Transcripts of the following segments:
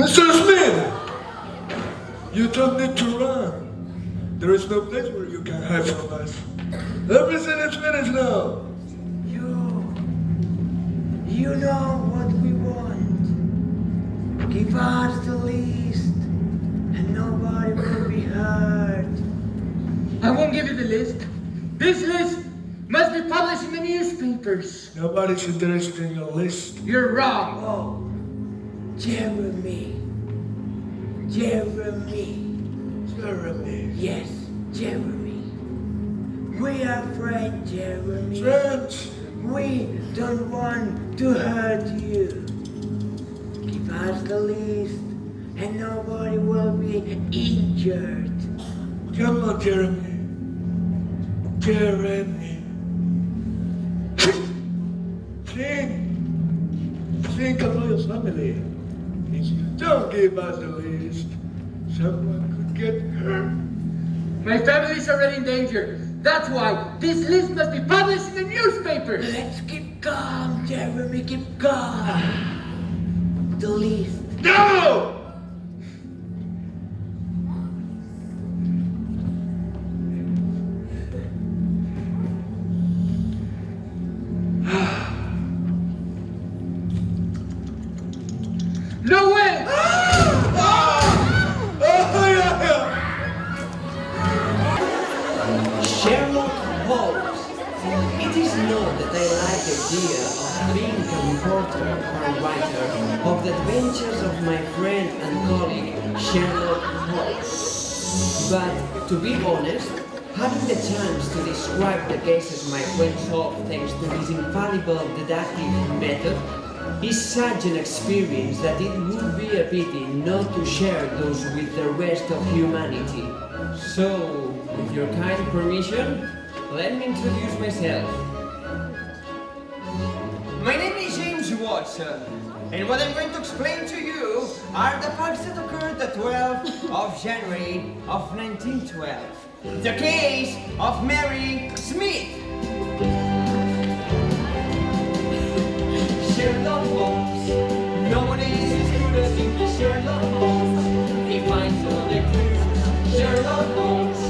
Mr. Smith, you don't need to run. There is no place where you can hide from us. Everything is finished now. You know what we want. Give us the list, and nobody will be hurt. I won't give you the list. This list must be published in the newspapers. Nobody's interested in your list. You're wrong. Oh, Jeremy. Jeremy. Jeremy. Yes, Jeremy. We are friends, Jeremy. Friends. We don't want to hurt you. Give us the list, and nobody will be injured. Come on, Jeremy. Jeremy. Think about your family. If you don't give us the list, someone could get hurt. My family is already in danger. That's why this list must be published in the newspapers. Let's keep calm, Jeremy, keep calm. The list. No! No way! Sherlock Holmes. It is not that I like the idea of being a reporter or writer of the adventures of my friend and colleague Sherlock Holmes. But to be honest, having the chance to describe the cases my friend solved thanks to his infallible deductive method is such an experience that it would be a pity not to share those with the rest of humanity. So, with your kind permission, let me introduce myself. My name is James Watson, and what I'm going to explain to you are the facts that occurred the 12th of January of 1912. The case of Mary Smith. Sherlock Holmes. No one is as good as English Sherlock Holmes. He finds all the clues. Sherlock Holmes.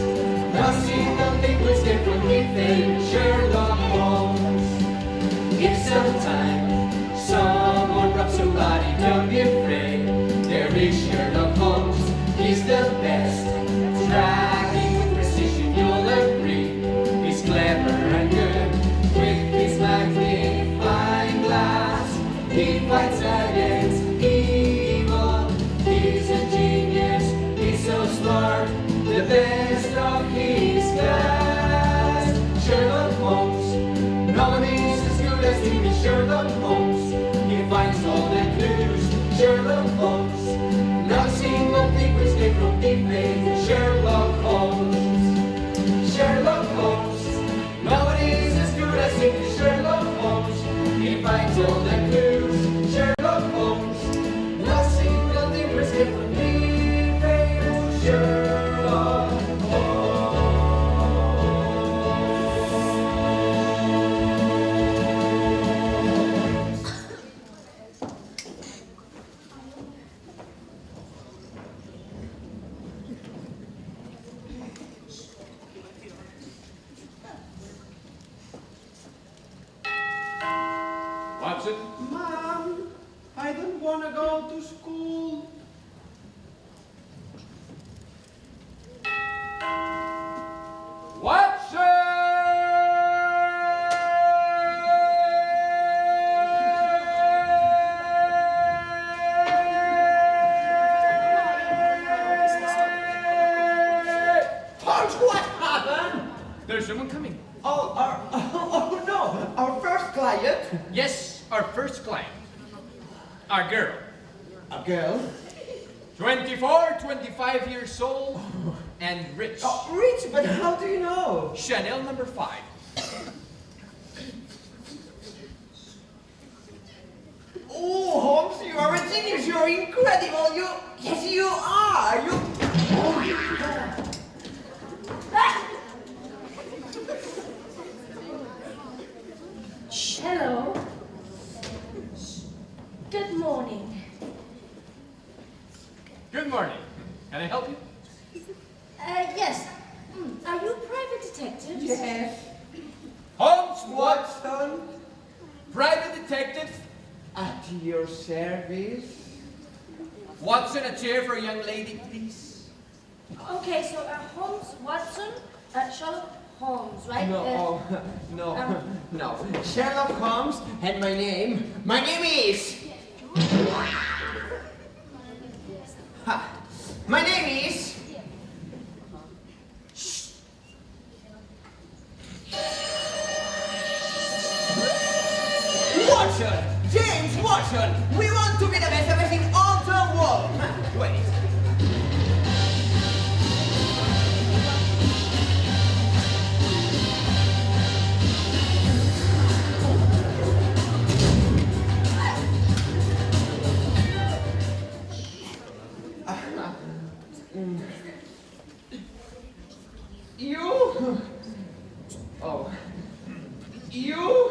Nothing will escape from within. Sherlock Holmes. If sometime someone robs somebody, don't be afraid. There is Sherlock Holmes. He's the best. Tracking with precision, you'll agree. He's clever and good. With his magnifying glass, he fights against evil. He's a genius. He's so smart. The best of his class. Sherlock Holmes. No one is as good as he is. Sherlock Holmes. He finds all the clues. Sherlock Holmes. Not a single thing will escape from deep pain. Sherlock Holmes. Sherlock Holmes. No one is as good as he is. Sherlock Holmes. He finds all the clues. Sherlock Holmes. Not a single thing will escape from deep pain. Sherlock Watson? Mom, I don't want to go to school. Watson! What happened? There's someone coming. Oh no, our first client. Yes, our first client. A girl. A girl? 24, 25 years old, and rich. Oh, rich, but how do you know? Chanel number 5. Oh, Holmes, you are a genius. You're incredible. Yes, you are. Hello. Good morning. Good morning. Can I help you? Yes. Are you private detectives? Yes. Holmes, Watson, private detective. at your service. Watson, a chair for a young lady, please. Okay, so Holmes, Watson, Sherlock Holmes, right? No, no. Sherlock Holmes, and my name is... Ha. My name is... Watson! James Watson! We want to be the best everything on the world! Wait. You... Oh. You...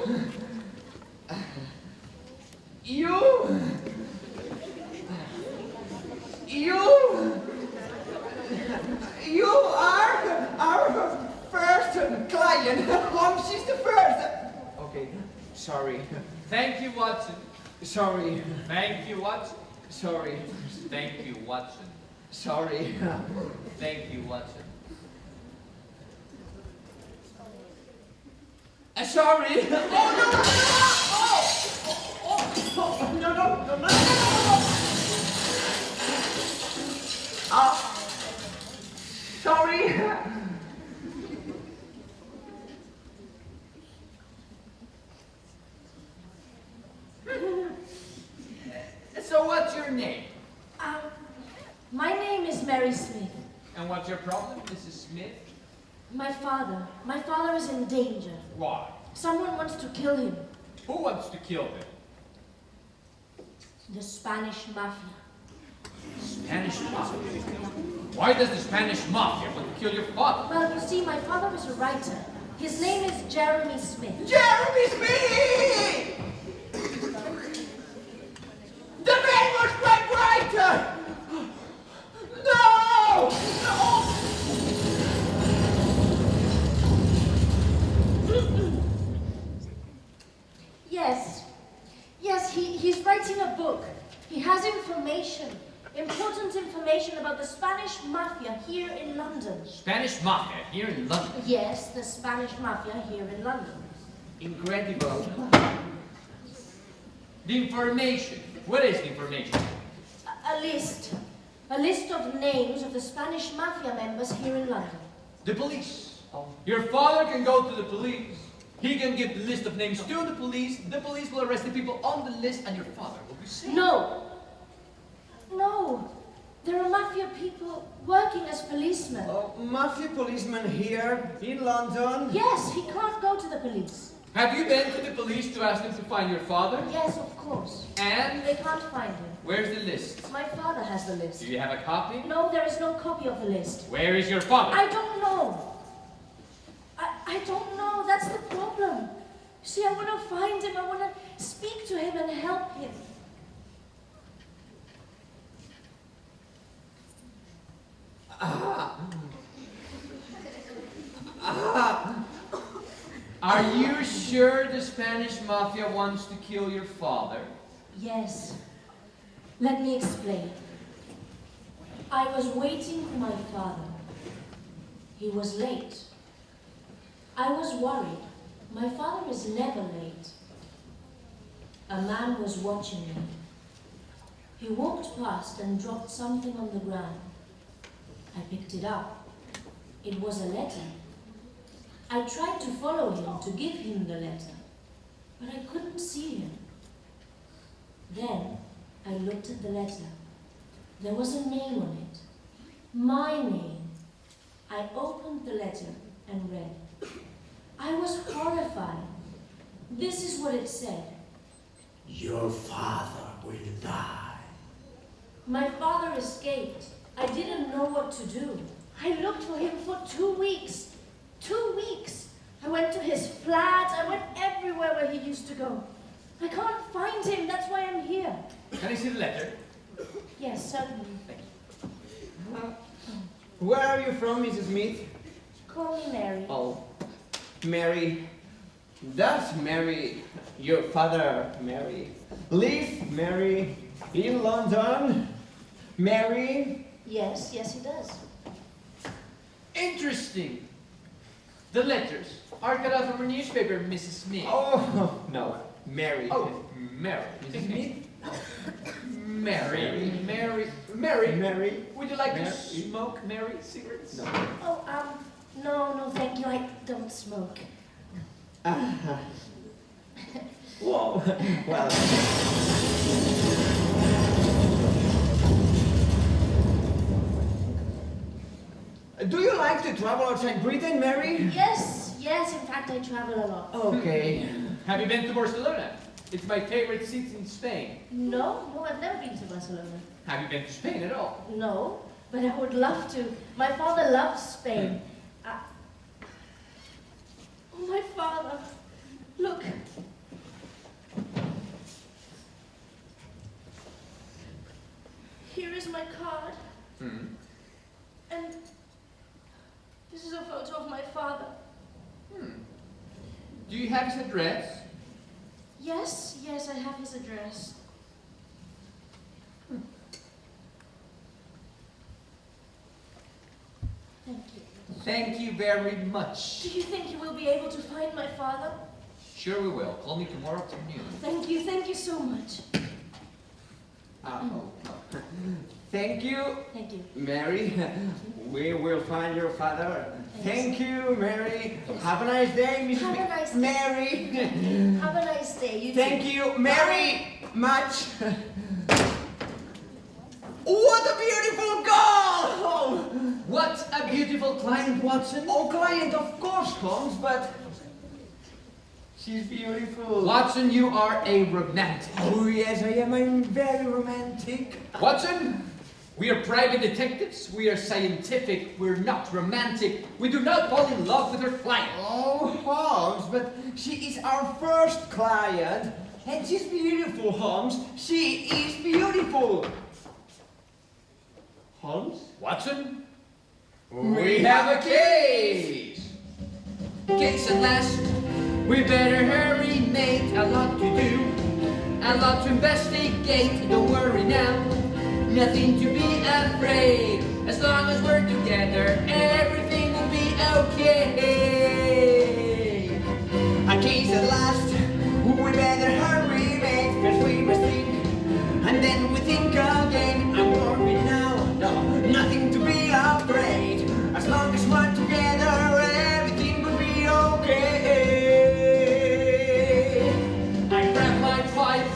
You are our first client. Holmes is the first. Okay, sorry. Thank you, Watson. Sorry. Thank you, Watson. Sorry. Thank you, Watson. Sorry. Thank you, Watson. Sorry. Oh, no. Sorry. So what's your name? My name is Mary Smith. And what's your problem, Mrs. Smith? My father is in danger. Why? Someone wants to kill him. Who wants to kill him? The Spanish Mafia. Spanish Mafia. Why does the Spanish Mafia want to kill your father? Well, you see, my father is a writer. His name is Jeremy Smith. Jeremy Smith! The famous great writer! No! Yes, he's writing a book. He has important information about the Spanish Mafia here in London. Spanish Mafia here in London. Yes, the Spanish Mafia here in London. Incredible. The information. What is the information? A list of names of the Spanish Mafia members here in London. The police. Your father can go to the police. He can give the list of names to the police will arrest the people on the list, and your father will be safe. No, there are Mafia people working as policemen. Oh, Mafia policeman here in London? Yes, he can't go to the police. Have you been to the police to ask them to find your father? Yes, of course. And They can't find him. where's the list? My father has the list. Do you have a copy? No, there is no copy of the list. Where is your father? I don't know. I don't know. That's the problem. See, I want to find him. I want to speak to him and help him. Are you sure the Spanish Mafia wants to kill your father? Yes. Let me explain. I was waiting for my father. He was late. I was worried. My father is never late. A man was watching me. He walked past and dropped something on the ground. I picked it up. It was a letter. I tried to follow him to give him the letter, but I couldn't see him. Then I looked at the letter. There was a name on it. My name. I opened the letter and read. I was horrified. This is what it said. Your father will die. My father escaped. I didn't know what to do. I looked for him for 2 weeks. 2 weeks. I went to his flat. I went everywhere where he used to go. I can't find him. That's why I'm here. Can I see the letter? Yes, certainly. Thank you. Where are you from, Mrs. Smith? Call me Mary. Oh, Mary. Does Mary, your father, Mary, live, Mary, in London? Mary? Yes, yes, he does. Interesting. The letters are cut out from a newspaper, Mrs. Smith. Oh, no, Mary. Oh, Mary. Mrs. Smith? Mary. Mary? Would you like to Mary? smoke Mary cigarettes? No. Oh, no, thank you. I don't smoke. Whoa, well. Do you like to travel outside Britain, Mary? Yes, in fact, I travel a lot. Okay. Have you been to Barcelona? It's my favorite city in Spain. No, I've never been to Barcelona. Have you been to Spain at all? No, but I would love to. My father loves Spain. Oh, my father. Look. Here is my card. And this is a photo of my father. Do you have his address? Yes, I have his address. Thank you. Thank you very much. Do you think you will be able to find my father? Sure we will. Call me tomorrow afternoon. Thank you so much. Thank you, Thank you. Mary. We will find your father. Thanks. Thank you, Mary. Have a nice day, Miss Have a nice day. Mary. Have a nice day. You Thank too. you, Mary. Much. What a beautiful girl! Oh, What a beautiful client, Watson. client, of course, Holmes, but she's beautiful. Watson, you are a romantic. Oh yes, I am. I'm very romantic. Watson, we are private detectives. We are scientific. We're not romantic. We do not fall in love with our client. Oh, Holmes, but she is our first client, and she's beautiful, Holmes. She is beautiful. Holmes? Watson, we have a case. Case at last. We better hurry, mate. A lot to do. A lot to investigate. Don't worry now. Nothing to be afraid. As long as we're together, everything will be okay. A case at last. We better hurry, mate. First we must think, and then we think again. I'm worried now. No, nothing to be afraid. As long as we're together, everything will be okay. I grab my pipe,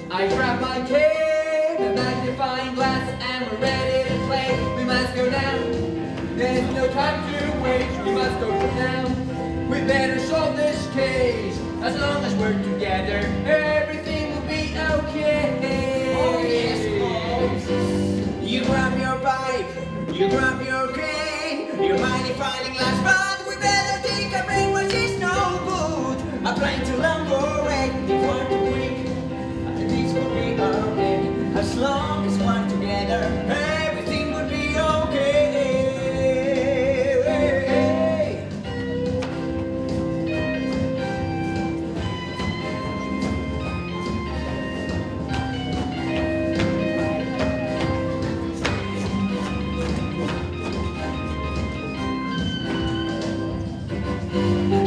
I grab my cane, a magnifying glass, and we're ready to play. We must go down. There's no time to wait. We must go down. We better solve this case. As long as we're together, everything will be okay. Oh yes, Holmes. You grab your pipe, you grab your cane, you're magnifying glass, but we better take a break, which is no good. I'm trying to elaborate before too quick. This will be okay. As long as we're together, everything will be okay.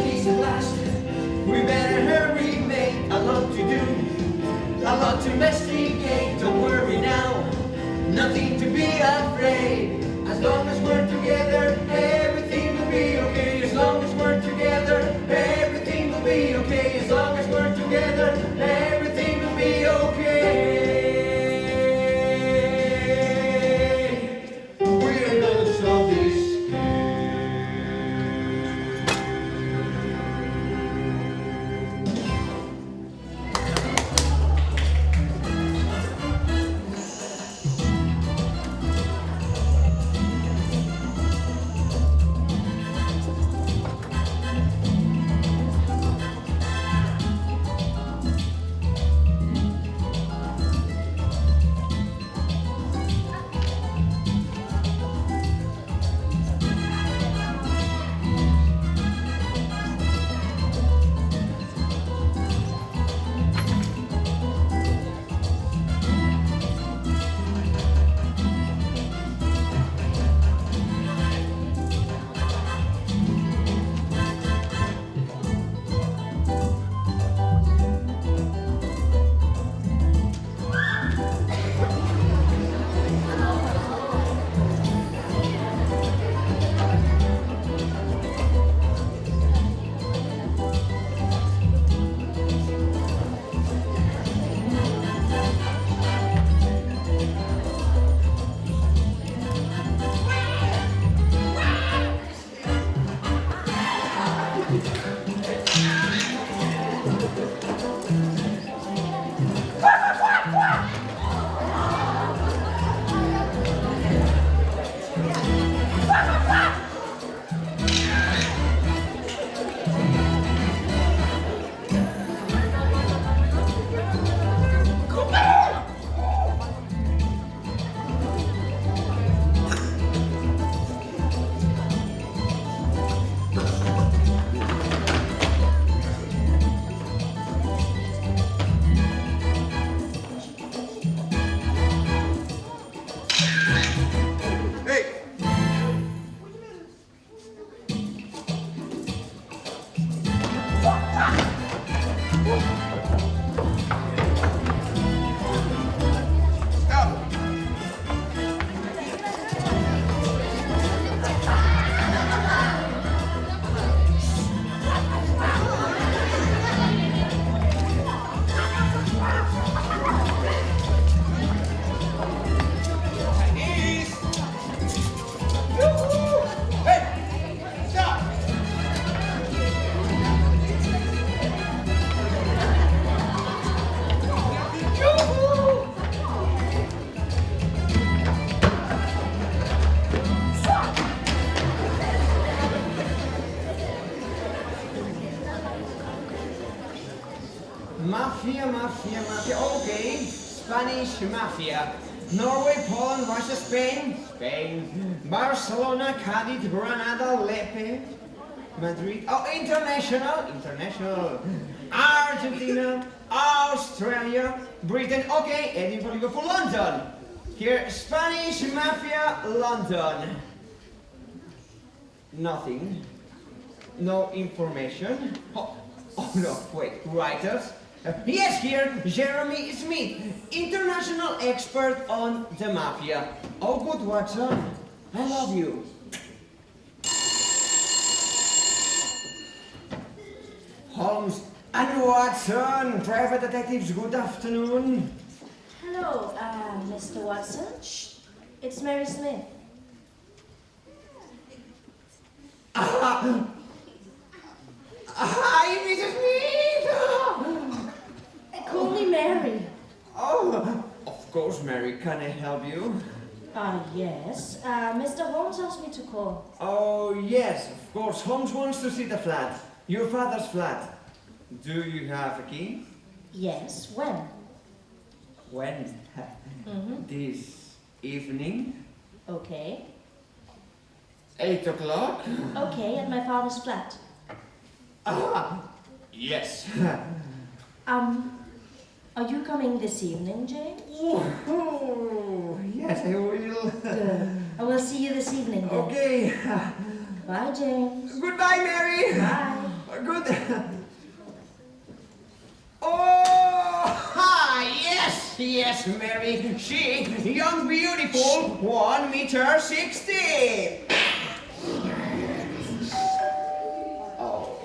Case at last. We better hurry, mate. A lot to do, a lot to investigate. Don't worry now, nothing to be afraid. As long as we're together, everything will be okay. As long as we're together, everything will be okay. As long as we're together, everything will be okay. We're gonna solve this. Spanish Mafia. Norway, Poland, Russia, Spain. Spain. Barcelona, Cadiz, Granada, Lepe. Madrid. Oh, international. International. Argentina, Australia, Britain. Okay, Edinburgh, Liverpool, London. Here, Spanish Mafia, London. Nothing. No information. Oh no, wait, writers. Yes, here, Jeremy Smith, international expert on the mafia. Oh, good, Watson. I love you. Holmes and Watson, private detectives, good afternoon. Hello, Mr. Watson. Shh. It's Mary Smith. Hi, Mrs. Smith! Call me Mary. Oh, of course, Mary. Can I help you? Yes. Mr. Holmes asked me to call. Oh, yes, of course. Holmes wants to see the flat. Your father's flat. Do you have a key? Yes. When? When? This evening? Okay. 8 o'clock? Okay, at my father's flat. Yes. Are you coming this evening, James? Oh, yes, I will. Good. I will see you this evening then. Okay. Bye, James. Goodbye, Mary. Bye. Good. Oh, yes, yes, Mary. She, young, beautiful, 1 meter 60. Oh.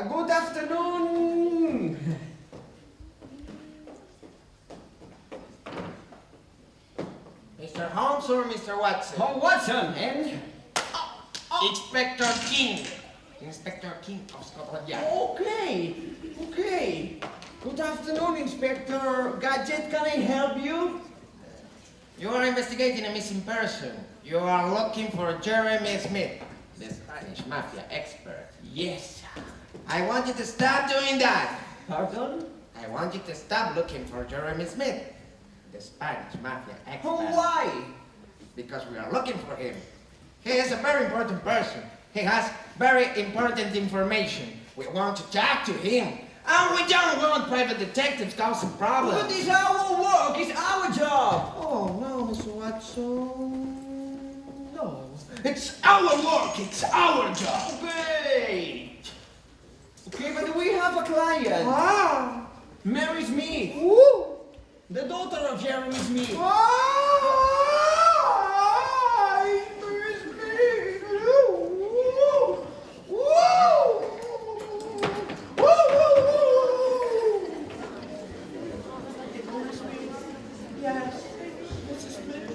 Good afternoon. Mr. Holmes or Mr. Watson? Oh, Watson, and? Inspector King. Inspector King of Scotland Yard. Okay, okay. Good afternoon, Inspector Gadget. Can I help you? You are investigating a missing person. You are looking for Jeremy Smith, the Spanish mafia expert. Yes. I want you to stop doing that. Pardon? I want you to stop looking for Jeremy Smith, the Spanish mafia expert. Oh, why? Because we are looking for him. He is a very important person. He has very important information. We want to talk to him. And we don't want private detectives causing problems. But it's our work, it's our job. Oh, no, Mr. Watson. No. It's our work, it's our job. Okay. Okay, but we have a client. Ah. Mary Smith. Woo. The daughter of Jeremy Smith.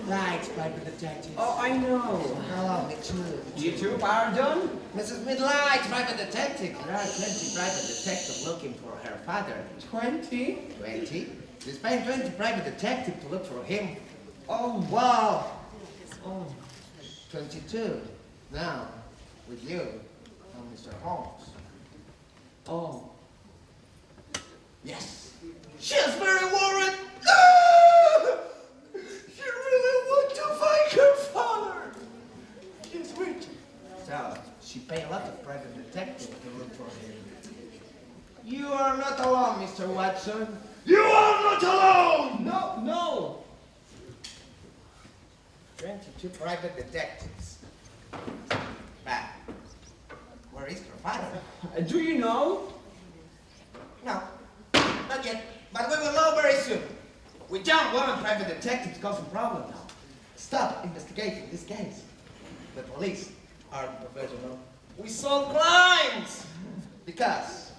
Right, private detective. Oh, I know. Hello, me too. You too, pardon? Mrs. Midlight, private detective. There are 20 private detectives looking for her father. 20? 20? She's paying 20 private detectives to look for him. Oh, wow. Oh, 22. Now, with you, Mr. Holmes. Oh. Yes. She is very worried. She really wants to find her father. She's rich. So, she paid a lot of private detectives to look for him. You are not alone, Mr. Watson. You are not alone! No, no. 22 private detectives. But, where is her father? Do you know? No, not yet. But we will know very soon. We don't want private detectives causing problems now. Stop investigating this case. The police are professional. We solve crimes! Because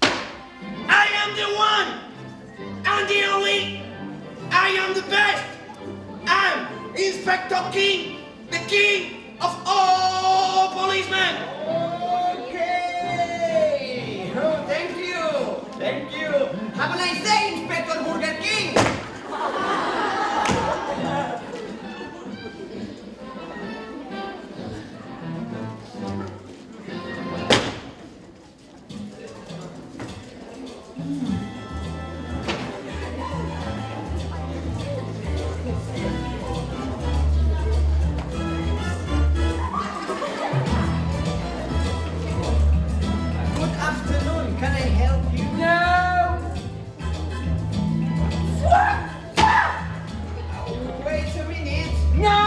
I am the one and the only. I am the best. I'm Inspector King, the king of all policemen. Okay. Oh, thank you. Thank you. Have a nice day, Inspector Burger King. Good afternoon. Can I help you? No. Wait a minute. No!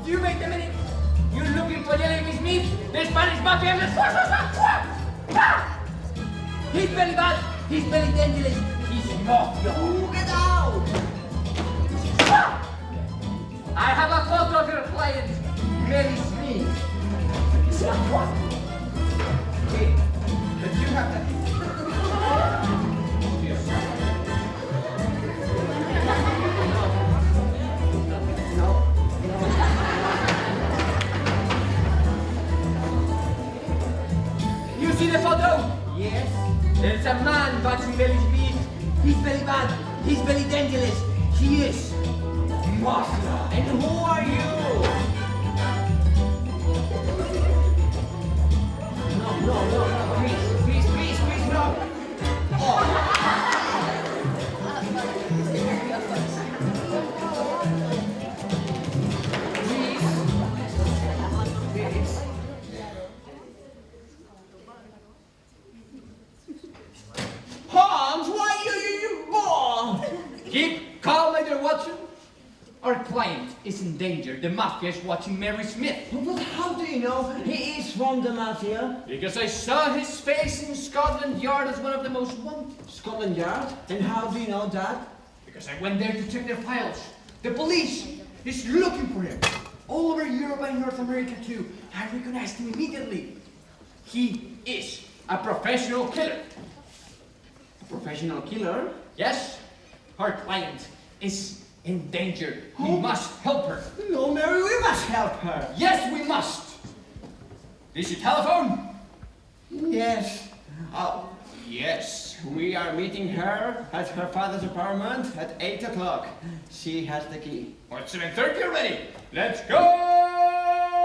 You wait a minute. You're looking for Jelly Smith, the Spanish mafia. He's very bad. He's very dangerous. He's mafia. Oh, get out. I have a photo of your client, Mary Smith. Okay, but you have to. You see the photo? Yes. There's a man watching Mary Smith. He's very bad. He's very dangerous. He is mafia. And who are you? No. Please, no. Oh. Please. Hans, why you born? Keep calm, Major Watson. Our client is in danger. The mafia is watching Mary Smith. But how do you know he is from the mafia? Because I saw his face in Scotland Yard as one of the most wanted. Scotland Yard? And how do you know that? Because I went there to check their files. The police is looking for him. All over Europe and North America too. I recognized him immediately. He is a professional killer. A professional killer? Yes, our client is in danger. We must help her. No, Mary, we must help her. Yes, we must. Is your telephone? Yes. Yes, we are meeting her at her father's apartment at 8 o'clock. She has the key. Or at 7:30 already. Let's go!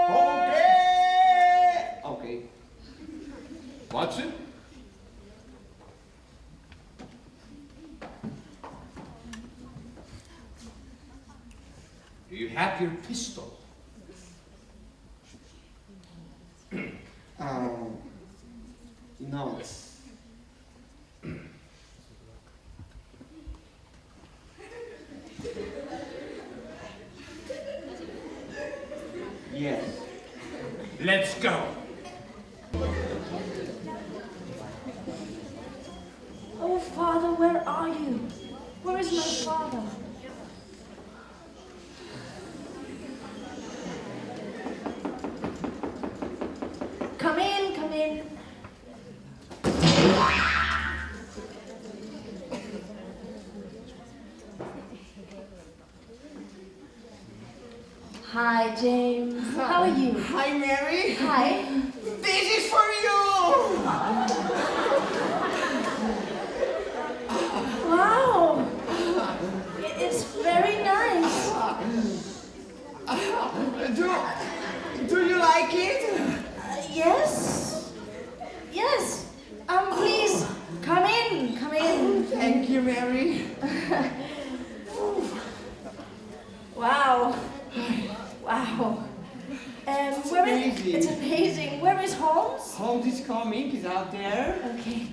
Okay. Okay. Watson? Do you have your pistol? No. Yes. Let's go. Oh, Father, where are you? Where is my father? Come in, come in. Hi, James. How are you? Hi, Mary. Hi. This is for you. Wow. It's very nice. Do you like it? Yes. Yes. Please, come in, come in. Thank you, Mary. Wow. Wow. Where is Amazing. it's amazing. Where is Holmes? Holmes is coming. He's out there. Okay.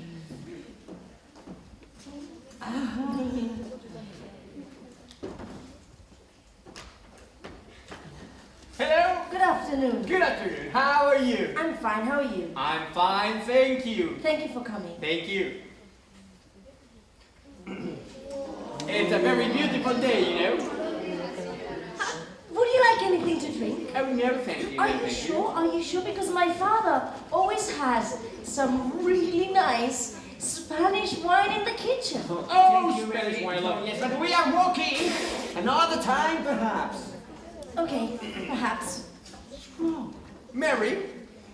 Hello. Good afternoon. Good afternoon. How are you? I'm fine. How are you? I'm fine, thank you. Thank you for coming. Thank you. It's a very beautiful day, you know. Would you like anything to drink? Oh, no, thank you. Are no, you thank sure? Are you sure? Because my father always has some really nice Spanish wine in the kitchen. Thank you, Spanish Mary. wine, love. Yes, but we are walking. Another time, perhaps. Okay, perhaps. Mary,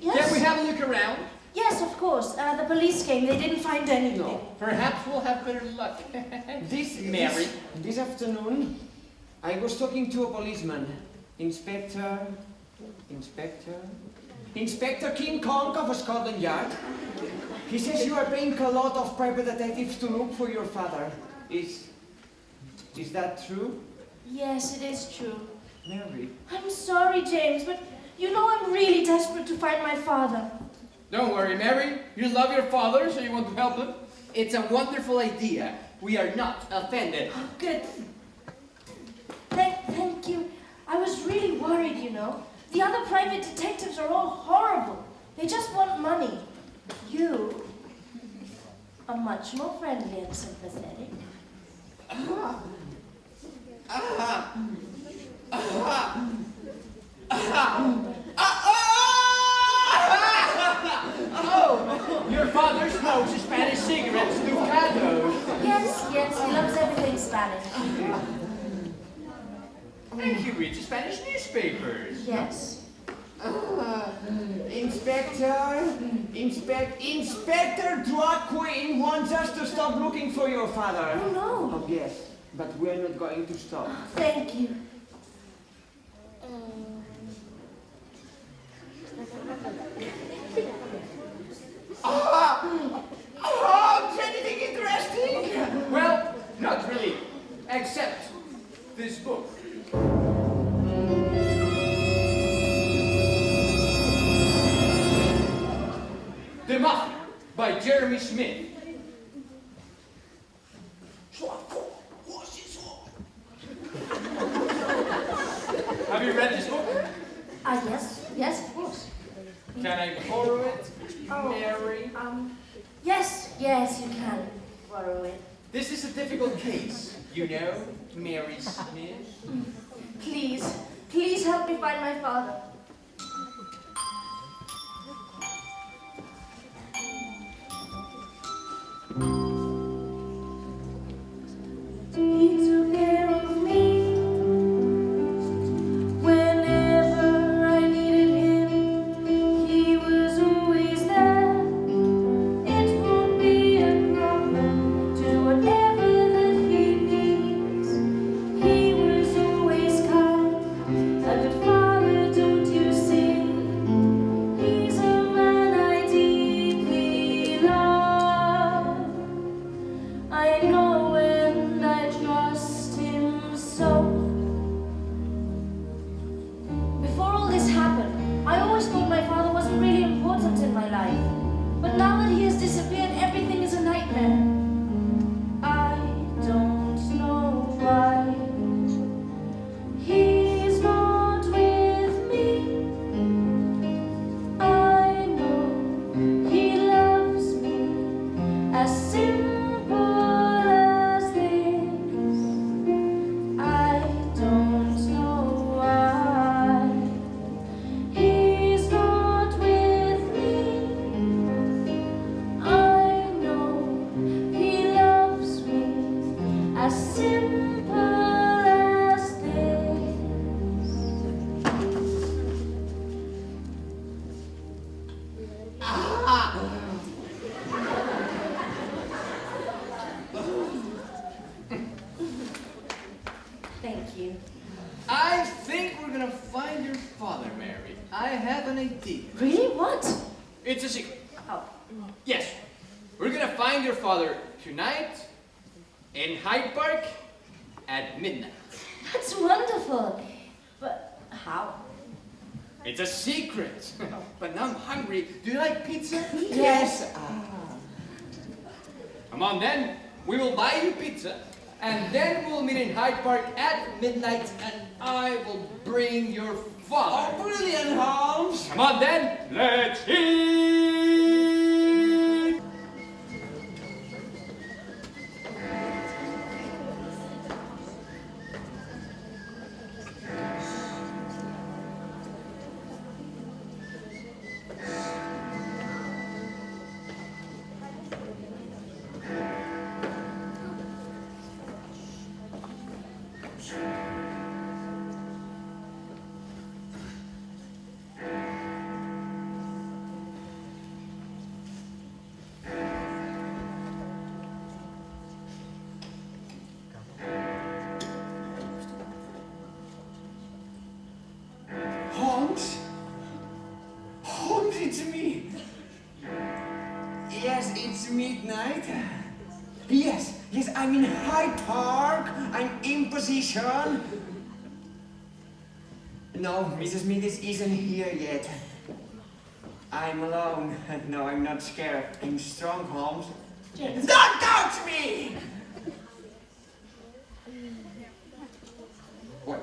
Yes? can we have a look around? Yes, of course. The police came. They didn't find anything. No. Perhaps we'll have better luck. Mary. This afternoon, I was talking to a policeman. Inspector King Kong of Scotland Yard. He says you are paying a lot of private detectives to look for your father. Is that true? Yes, it is true. Mary. I'm sorry, James, but you know I'm really desperate to find my father. Don't worry, Mary. You love your father, so you want to help him. It's a wonderful idea. We are not offended. Oh, good. Thank you. I was really worried, you know. The other private detectives are all horrible. They just want money. You are much more friendly and sympathetic. Oh, your father smokes Spanish cigarettes, Ducados. Yes, he loves everything Spanish. And he reads Spanish newspapers. Yes. Inspector Drag Queen wants us to stop looking for your father. Oh, no. Oh, yes, but we're not going to stop. Thank you. Anything interesting? Well, not really, except this book. The Mafia by Jeremy Smith. Have you read this book? Yes, of course. Can I borrow it, Mary? Yes, you can borrow it. This is a difficult case, you know, Mary Smith. Please help me find my father. He took care of me whenever I needed him. He was always there. It won't be a problem to do whatever that he needs. He was always kind, a good father, don't you see? He's a man I deeply love. I know and I trust him so. Before all this happened, I always thought my father wasn't really important in my life. But now that he has disappeared, everything is a nightmare. I don't know why he's not with me. I know he loves me as simple as this. I don't know why he's not with me. I know he loves me as simple as this. Thank you. I think we're gonna find your father, Mary. I have an idea. Really? What? It's a secret. Oh. Yes, we're gonna find your father tonight in Hyde Park at midnight. That's wonderful. But how? It's a secret. But now I'm hungry. Do you like pizza? Yes. Come on then. We will buy you pizza. And then we'll meet in Hyde Park at midnight and I will bring your father. Oh, brilliant, Holmes. Come on then. Let's eat. midnight? Yes, I'm in Hyde Park. I'm in position. No, Mrs. Smith isn't here yet. I'm alone. No, I'm not scared. I'm strong, Holmes. James. Don't touch me! Wait.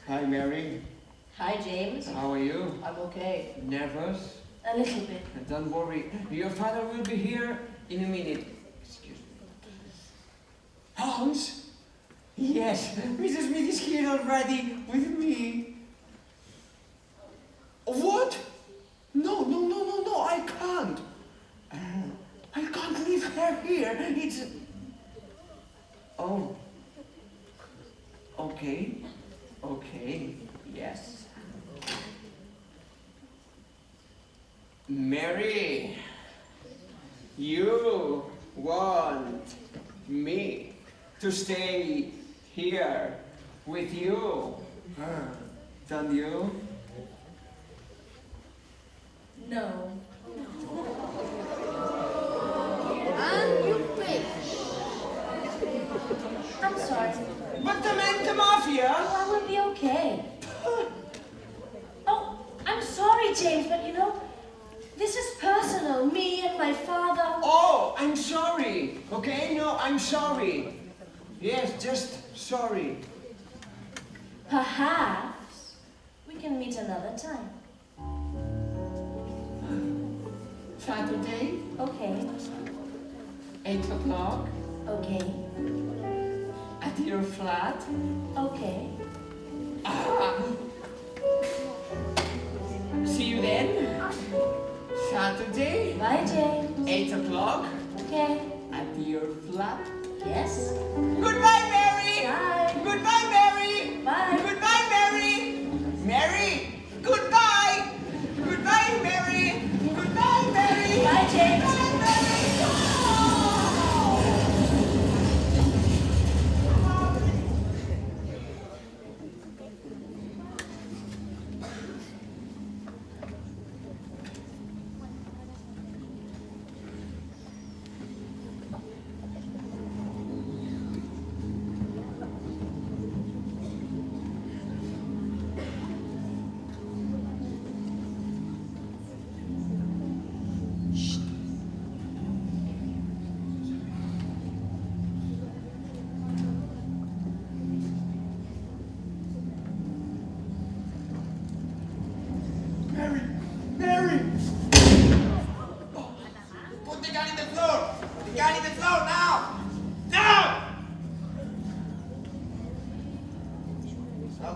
Hi, Mary. Hi, James. How are you? I'm okay. Nervous? A little bit. Don't worry. Your father will be here in a minute. Excuse me. Holmes? Yes, Mrs. Smith is here already with me. What? No, I can't. I can't leave her here. It's... Oh. Okay. Yes. Mary, you want me to stay here with you, don't you? No. And you bitch. I'm sorry. But the mafia! Oh, I will be okay. Oh, I'm sorry, James, but you know, this is personal. Me and my father. Oh, I'm sorry. Okay, no, I'm sorry. Yes, just sorry. Perhaps we can meet another time. Saturday, Okay. 8 o'clock, Okay. at your flat. Okay. See you then. Saturday, Bye, James. 8 o'clock, Okay. at your flat. Yes. Goodbye, Mary! Bye. Goodbye, Mary! Bye. Goodbye, Mary! Mary! Goodbye! Goodbye, Mary! Goodbye, Mary! Bye, James. Goodbye, Mary! Mary! Put the gun in the floor! Put the gun in the floor now! Now!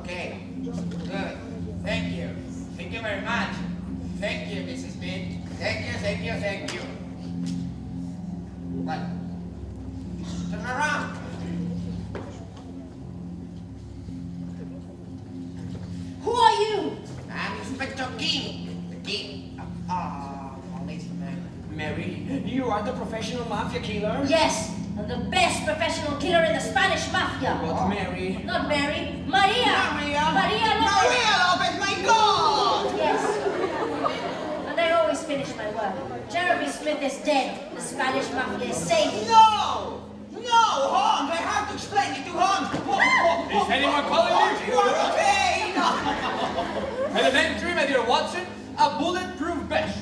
Okay. Good. Thank you. Thank you very much. Thank you, Mrs. Smith. Thank you. What? Turn around. Who are you? I'm Inspector King. The King. Policeman. Mary, you are the professional mafia killer? Yes, I'm the best professional killer in the Spanish Mafia. But Mary... Not Mary. Maria. Maria! Maria Lopez. Maria Lopez, my God! Yes. And I always finish my work. Jeremy Smith is dead. The Spanish Mafia is safe. No! No, Holmes, I have to explain it to Holmes. Is anyone calling you? You are okay! No. Elementary, my dear Watson, a bulletproof vest.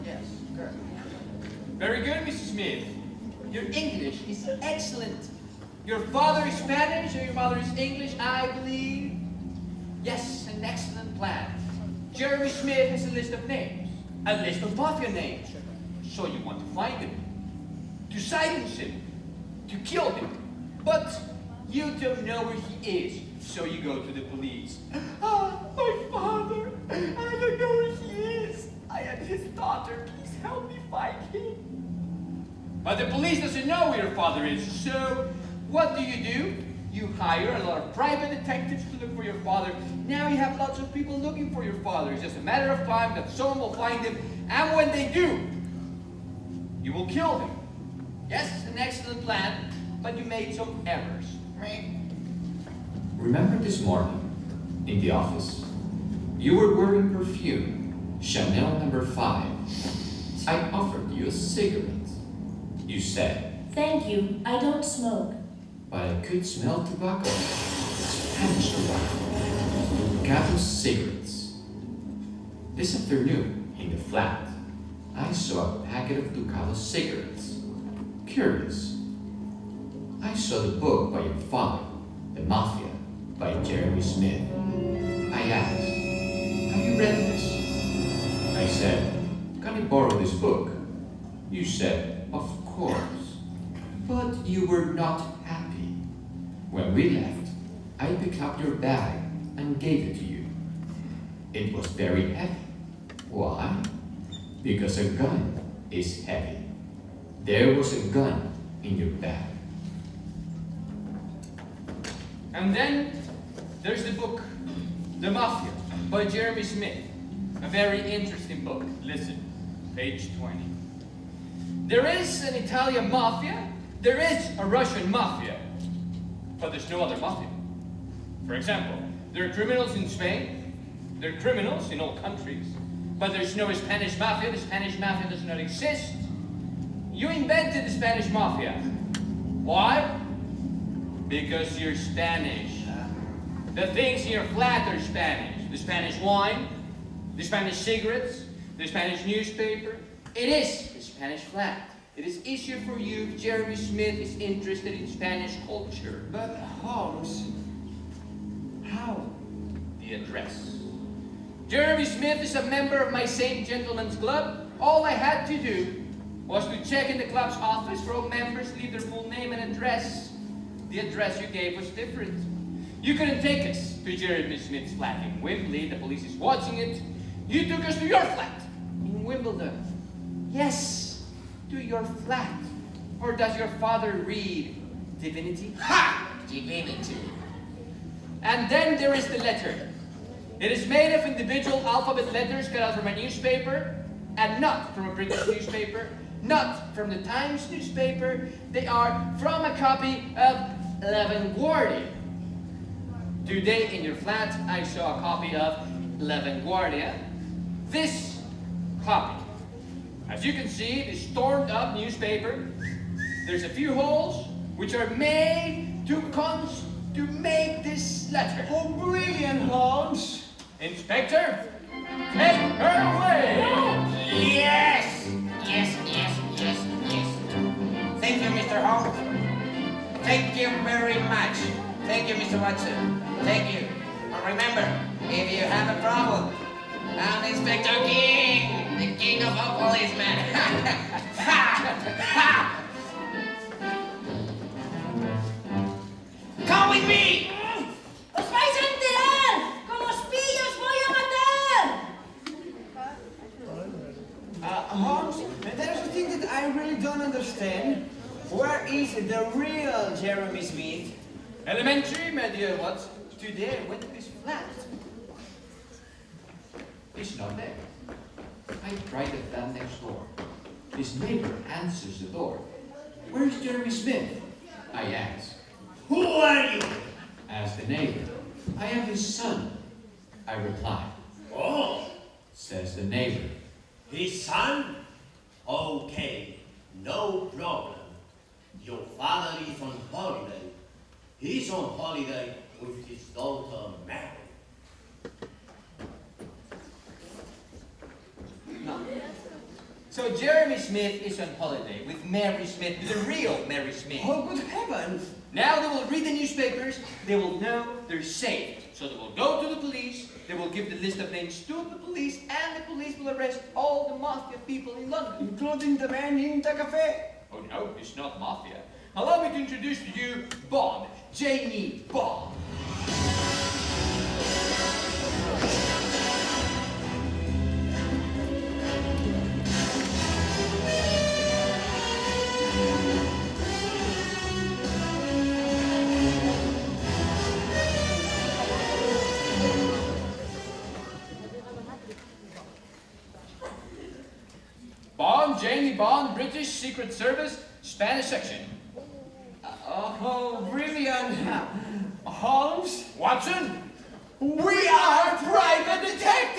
Yes, good. Very good, Mrs. Smith. Your English is excellent. Your father is Spanish and your mother is English, I believe. Yes, an excellent plan. Jeremy Smith has a list of names, a list of mafia names. So you want to find him, to silence him, to kill him. But you don't know where he is, so you go to the police. Ah, my father, I don't know where he is. I am his daughter, please help me find him. But the police doesn't know where your father is, so what do? You hire a lot of private detectives to look for your father. Now you have lots of people looking for your father. It's just a matter of time that someone will find him, and when they do, you will kill him. Yes, an excellent plan, but you made some errors. Remember this morning, in the office, you were wearing perfume, Chanel number 5. I offered you a cigarette. You said, Thank you, I don't smoke. but I could smell tobacco. Spanish tobacco. Ducados cigarettes. This afternoon, in the flat, I saw a packet of Ducados cigarettes. Curious. I saw the book by your father, The Mafia, by Jeremy Smith. I asked, have you read this? I said, can I borrow this book? You said, of course. But you were not happy. When we left, I picked up your bag and gave it to you. It was very heavy. Why? Because a gun is heavy. There was a gun in your bag. And then there's the book, The Mafia, by Jeremy Smith. A very interesting book. Listen, page 20. There is an Italian mafia, there is a Russian mafia, but there's no other mafia. For example, there are criminals in Spain, there are criminals in all countries, but there's no Spanish mafia. The Spanish mafia does not exist. You invented the Spanish mafia. Why? Because you're Spanish. The things in your flat are Spanish. The Spanish wine, the Spanish cigarettes, the Spanish newspaper. It is the Spanish flat. It is easier for you if Jeremy Smith is interested in Spanish culture. But Holmes, how? The address. Jeremy Smith is a member of my St. Gentleman's Club. All I had to do was to check in the club's office for all members, leave their full name and address. The address you gave was different. You couldn't take us to Jeremy Smith's flat in Wembley. The police is watching it. You took us to your flat in Wimbledon. Yes, to your flat. Or does your father read divinity? Ha! Divinity. And then there is the letter. It is made of individual alphabet letters cut out from a newspaper, and not from a British newspaper, not from the Times newspaper. They are from a copy of L'Avanguardia. Today in your flat, I saw a copy of L'Avanguardia. This copy. As you can see, this torn up newspaper. There's a few holes which are made to make this letter. Oh, brilliant, Holmes. Inspector, take her away! Yes! Yes. Thank you, Mr. Holmes. Thank you very much. Thank you, Mr. Watson. Thank you. And remember, if you have a problem, I'm Inspector King, the king of all policemen. Come with me! ¡Os vais a enterar! ¡Como os pillo os voy a matar! Holmes, there's a thing that I really don't understand. Where is the real Jeremy Smith? Elementary, my dear Watson. Today I went to his flat. He's not there. I tried the flat next door. His neighbor answers the door. Where's Jeremy Smith? I ask. Who are you? Asked the neighbor. I am his son. I reply. Oh, Says the neighbor. his son? Okay, no problem. Your father is on holiday. He's on holiday with his daughter Mary. No. So Jeremy Smith is on holiday with Mary Smith, the real Mary Smith. Oh, good heavens! Now they will read the newspapers, they will know they're safe. So they will go to the police, they will give the list of names to the police, and the police will arrest all the mafia people in London. Including the man in the cafe. Oh no, it's not mafia. Allow me to introduce to you Bond, Jamie Bond. Bond, Jamie Bond, British Secret Service, Spanish section. Oh, brilliant! Holmes? Watson, we are private detectives!